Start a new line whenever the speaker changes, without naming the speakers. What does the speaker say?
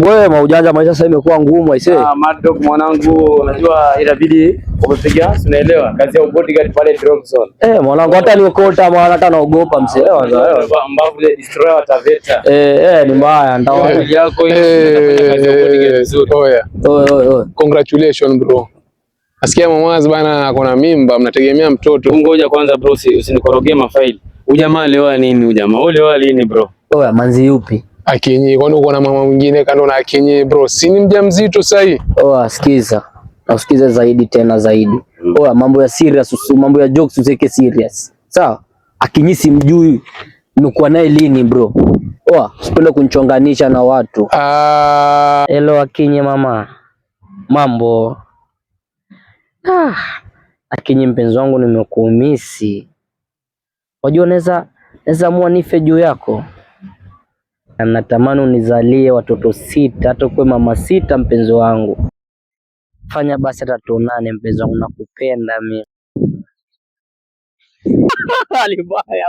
Wewe maujanja maisha sasa imekuwa ngumu aisee.
Madog mwanangu, unajua inabidi umepiga, unaelewa kazi ya bodyguard pale drop zone.
Mwanangu hata niokota maana hata naogopa mzee.
Ambapo ile destroyer wataveta.
Ni mbaya ndao
yako inafanya kazi ya bodyguard vizuri.
Oya.
Congratulations bro. Asikia mamazi bana akona mimba, mnategemea mtoto.
Ngoja kwanza bro, usinikorogee mafaili. Ujamaa leo nini ujamaa? Leo lini bro?
Oya manzi yupi?
Akinyi, kwani uko na mama mwingine kando na Akinyi bro? Si ni mjamzito sasa hii?
Sikiza. Usikize zaidi tena zaidi. Mambo ya serious, mambo ya jokes useke serious. Sawa? Akinyi simjui. Nimekuwa naye lini bro? Usipende kunichonganisha na watu. Hello Akinyi mama. Mambo. Akinyi mpenzi wangu nimekuumisi. Wajua naweza amua nife juu yako. Natamani unizalie watoto 6, hata kwa mama 6 mpenzi wangu. Fanya basi hata tuonane mpenzi wangu, nakupenda mimi. Alibaya.